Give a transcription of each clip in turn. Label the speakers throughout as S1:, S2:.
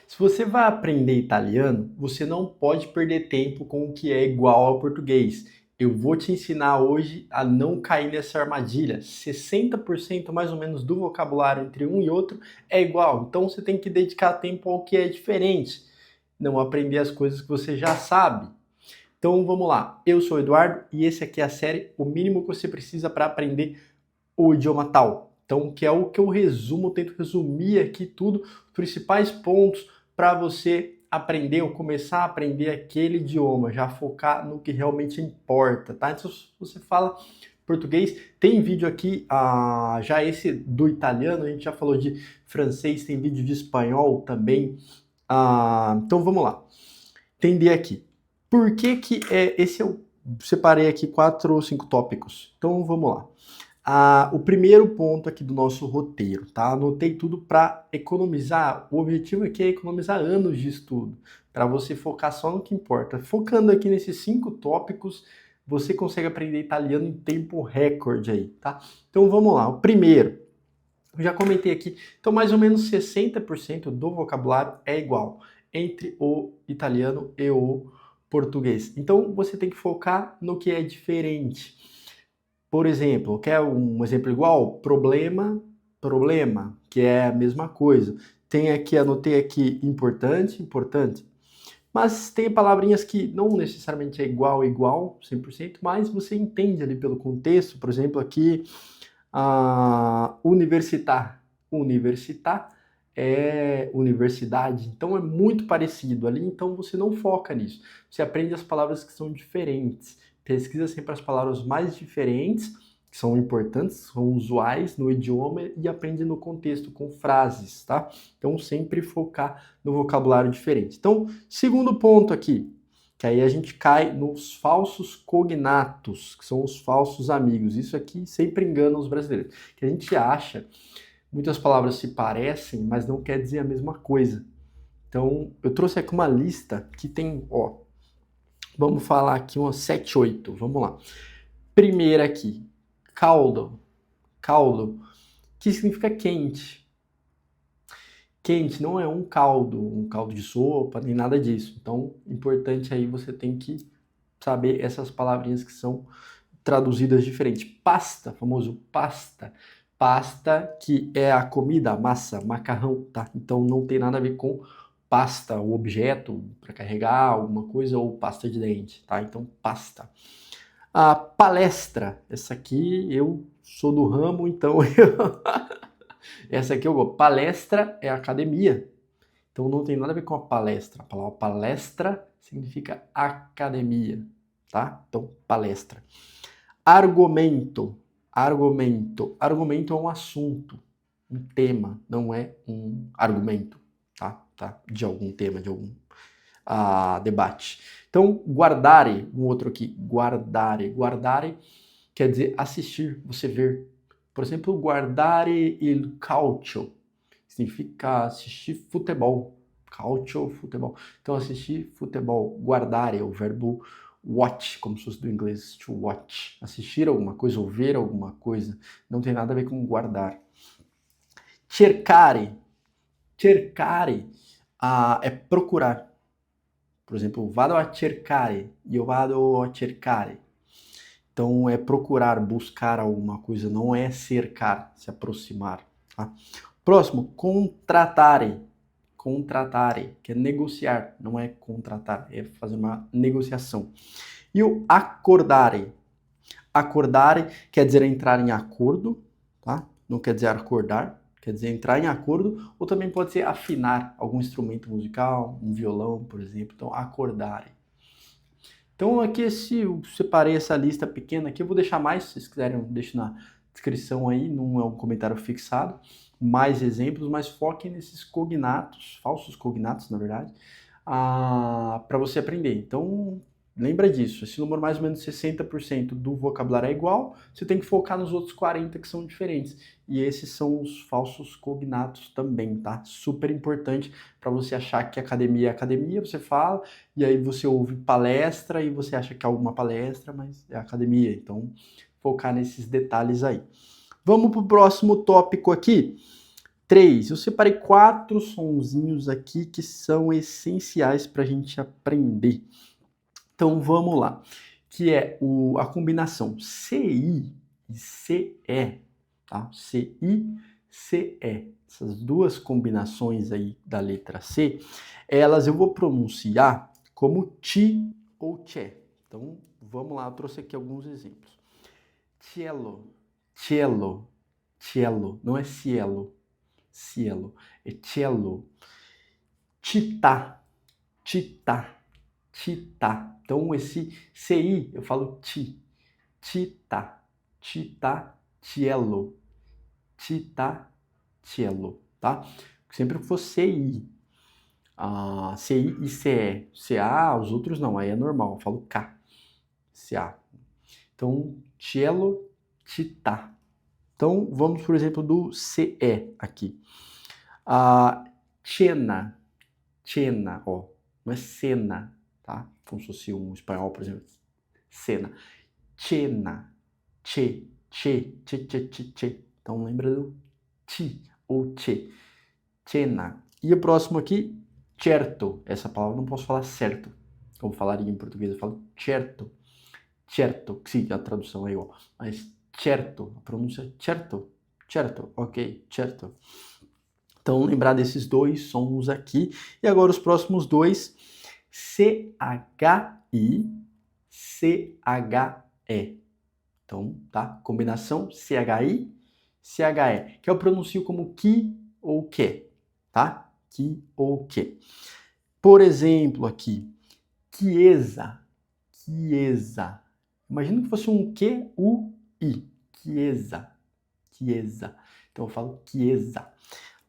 S1: Se você vai aprender italiano, você não pode perder tempo com o que é igual ao português. Eu vou te ensinar hoje a não cair nessa armadilha. 60% mais ou menos do vocabulário entre um e outro é igual, então você tem que dedicar tempo ao que é diferente, não aprender as coisas que você já sabe. Então vamos lá, eu sou o Eduardo e esse aqui é a série O Mínimo que Você Precisa para Aprender o Idioma Tal. Então, que é o que eu resumo, tento resumir aqui tudo, os principais pontos para você aprender ou começar a aprender aquele idioma, já focar no que realmente importa, tá? Então, se você fala português, tem vídeo aqui, já esse do italiano, a gente já falou de francês, tem vídeo de espanhol também. Então, vamos lá. Entender aqui. Por que que esse eu separei aqui 4 ou 5 tópicos. Então, vamos lá. O primeiro ponto aqui do nosso roteiro, tá? Anotei tudo para economizar. O objetivo aqui é economizar anos de estudo, para você focar só no que importa. Focando aqui nesses 5 tópicos, você consegue aprender italiano em tempo recorde aí, tá? Então vamos lá. O primeiro, eu já comentei aqui, então mais ou menos 60% do vocabulário é igual entre o italiano e o português. Então você tem que focar no que é diferente. Por exemplo, quer um exemplo igual? Problema, problema, que é a mesma coisa. Tem aqui, anotei aqui, importante, importante. Mas tem palavrinhas que não necessariamente é igual, 100%, mas você entende ali pelo contexto. Por exemplo, aqui, universitar. Universitar é universidade, então é muito parecido ali, então você não foca nisso. Você aprende as palavras que são diferentes. Pesquisa sempre as palavras mais diferentes, que são importantes, são usuais no idioma e aprende no contexto, com frases, tá? Então sempre focar no vocabulário diferente. Então, segundo ponto aqui, que aí a gente cai nos falsos cognatos, que são os falsos amigos. Isso aqui sempre engana os brasileiros, que a gente acha muitas palavras se parecem, mas não quer dizer a mesma coisa. Então, eu trouxe aqui uma lista que tem, ó, vamos falar aqui umas 7, 8, vamos lá. Primeira aqui, caldo, caldo, que significa quente. Quente não é um caldo de sopa, nem nada disso. Então, importante aí você tem que saber essas palavrinhas que são traduzidas diferente. Pasta, famoso pasta. Pasta, que é a comida, massa, macarrão, tá? Então não tem nada a ver com pasta, o objeto para carregar alguma coisa ou pasta de dente, tá? Então pasta. A palestra, essa aqui eu sou do ramo, então essa aqui eu gosto. Palestra é academia. Então não tem nada a ver com a palestra. A palavra palestra significa academia, tá? Então palestra. Argumento. Argumento. Argumento é um assunto, um tema, não é um argumento, tá? De algum tema, de algum debate. Então, guardare, um outro aqui, guardare. Guardare quer dizer assistir, você ver. Por exemplo, guardare il calcio significa assistir futebol. Calcio, futebol. Então, assistir futebol. Guardare é o verbo watch, como se fosse do inglês, to watch. Assistir alguma coisa ou ver alguma coisa. Não tem nada a ver com guardar. Cercare. Cercare é procurar. Por exemplo, vado a cercare. Eu vado a cercare. Então, é procurar, buscar alguma coisa. Não é cercar, se aproximar. Tá? Próximo, contratare. Contratare, que é negociar, não é contratar, é fazer uma negociação. E o acordare. Acordare quer dizer entrar em acordo, tá? Não quer dizer acordar, quer dizer entrar em acordo, ou também pode ser afinar algum instrumento musical, um violão, por exemplo. Então, acordare. Então, aqui eu separei essa lista pequena aqui, eu vou deixar mais, se vocês quiserem, eu deixo na descrição aí, não é um comentário fixado, mais exemplos, mas foquem nesses cognatos, falsos cognatos, na verdade, para você aprender. Então, lembra disso, esse número mais ou menos 60% do vocabulário é igual, você tem que focar nos outros 40% que são diferentes. E esses são os falsos cognatos também, tá? Super importante para você achar que academia é academia, você fala, e aí você ouve palestra e você acha que é alguma palestra, mas é academia. Então, focar nesses detalhes aí. Vamos para o próximo tópico aqui. 3. Eu separei 4 sonzinhos aqui que são essenciais para a gente aprender. Então vamos lá, que é a combinação CI e CE, tá? CI, CE. Essas duas combinações aí da letra C, elas eu vou pronunciar como ti ou che. Então vamos lá, eu trouxe aqui alguns exemplos. Cielo, cielo, cielo, não é cielo, cielo, é cielo. Tita, tita, tita. Então, esse CI, eu falo ti. Tita, tita, cielo. Tita, cielo, tá? Sempre que for CI. CI e CE. CA, os outros não, aí é normal, eu falo K. CA. Então, cielo, tita. Então, vamos, por exemplo, do CE aqui. Chena, chena, ó. Não é cena, tá? Como se fosse um espanhol, por exemplo. Cena. Chena. Che. Che. Che, che, che, che. Então lembra do ti ou che. Chena. E o próximo aqui, certo. Essa palavra eu não posso falar certo. Como falaria em português, eu falo certo. Certo. Sim, a tradução é igual. Mas certo. A pronúncia é certo. Certo. Ok. Certo. Então, lembrar desses dois sons aqui. E agora os próximos dois. C-H-I, C-H-E. Então, tá? Combinação C-H-I, C-H-E. Que eu pronuncio como ki ou que, tá? Ki ou que. Por exemplo, aqui. Chiesa, chiesa. Imagina que fosse um Q-U-I. Chiesa, chiesa. Então, eu falo chiesa.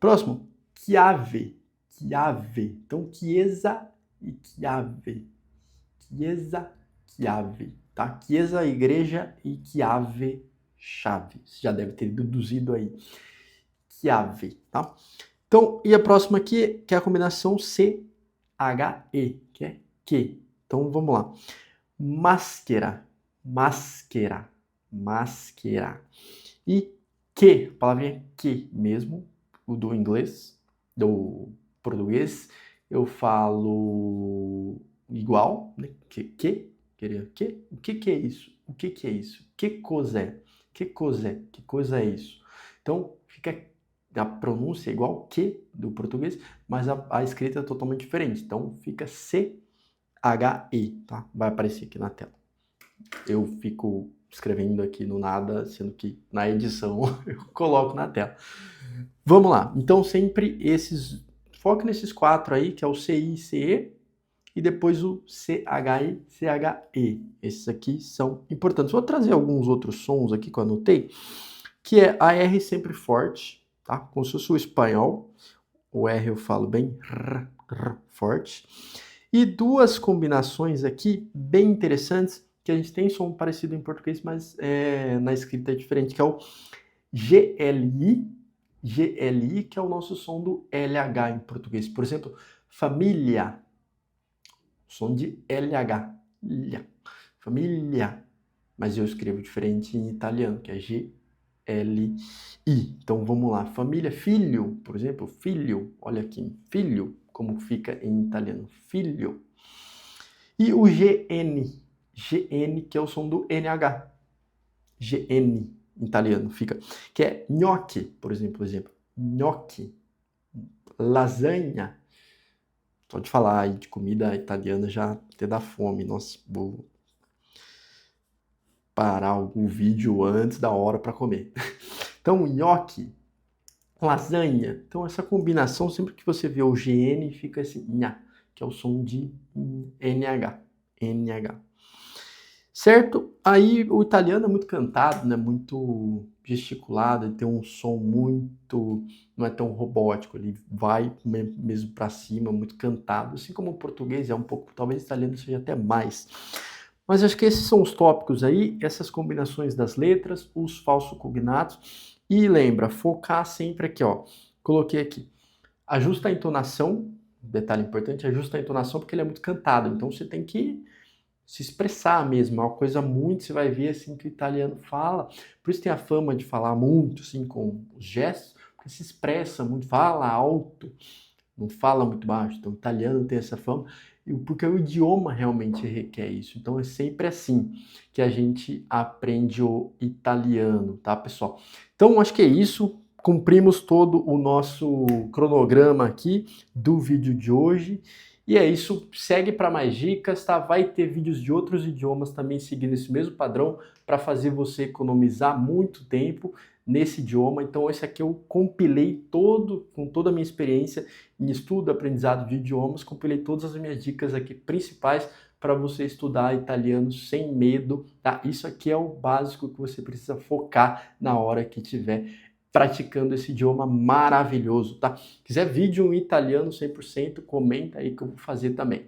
S1: Próximo, chiave, chiave. Então, chiesa e chiave. Chiesa, chiave, tá? Chiesa, igreja e chiave, chave. Você já deve ter deduzido aí. Chiave, tá? Então, e a próxima aqui, que é a combinação C-H-E, que é que. Então, vamos lá. Máscara, máscara, máscara. E que, a palavrinha que mesmo, o do inglês, do português, eu falo igual, né? Queria que? O que é isso? O que é isso? Que coisa é? Que coisa é? Que coisa é isso? Então, fica a pronúncia igual que do português, mas a escrita é totalmente diferente. Então, fica C-H-E, tá? Vai aparecer aqui na tela. Eu fico escrevendo aqui no nada, sendo que na edição eu coloco na tela. Vamos lá. Então, sempre foque nesses 4 aí, que é o CI, CE, e depois o CHI, CHE. Esses aqui são importantes. Vou trazer alguns outros sons aqui que eu anotei, que é a R sempre forte, tá? Como se fosse o espanhol. O R eu falo bem forte. E duas combinações aqui bem interessantes, que a gente tem som parecido em português, mas na escrita é diferente, que é o GLI, GLI, que é o nosso som do LH em português. Por exemplo, família, som de LH, família, mas eu escrevo diferente em italiano, que é GLI. Então vamos lá, família, filho, por exemplo, filho, olha aqui, filho, como fica em italiano, filho. E o GN, GN, que é o som do NH, GN em italiano fica, que é gnocchi, por exemplo, gnocchi, lasanha. Só de falar aí de comida italiana já até dá fome. Nossa, vou parar o vídeo antes da hora para comer. Então, nhoque, lasanha. Então, essa combinação, sempre que você vê o GN, fica esse nha, que é o som de NH. NH. Certo? Aí o italiano é muito cantado, né? Muito gesticulado, ele tem um som muito, não é tão robótico, ele vai mesmo para cima, muito cantado, assim como o português é um pouco, talvez o italiano seja até mais. Mas acho que esses são os tópicos aí, essas combinações das letras, os falsos cognatos, e lembra, focar sempre aqui, ó, coloquei aqui, ajusta a entonação, detalhe importante, ajusta a entonação porque ele é muito cantado, então você tem que se expressar mesmo, é uma coisa muito, você vai ver assim que o italiano fala, por isso tem a fama de falar muito assim com os gestos, porque se expressa muito, fala alto, não fala muito baixo. Então, o italiano tem essa fama, porque o idioma realmente requer isso. Então, é sempre assim que a gente aprende o italiano, tá, pessoal? Então, acho que é isso. Cumprimos todo o nosso cronograma aqui do vídeo de hoje. E é isso, segue para mais dicas, tá? Vai ter vídeos de outros idiomas também seguindo esse mesmo padrão para fazer você economizar muito tempo nesse idioma. Então esse aqui eu compilei com toda a minha experiência em estudo, aprendizado de idiomas, compilei todas as minhas dicas aqui principais para você estudar italiano sem medo, tá? Isso aqui é o básico que você precisa focar na hora que tiver praticando esse idioma maravilhoso, tá? Quiser vídeo em italiano 100%, comenta aí que eu vou fazer também.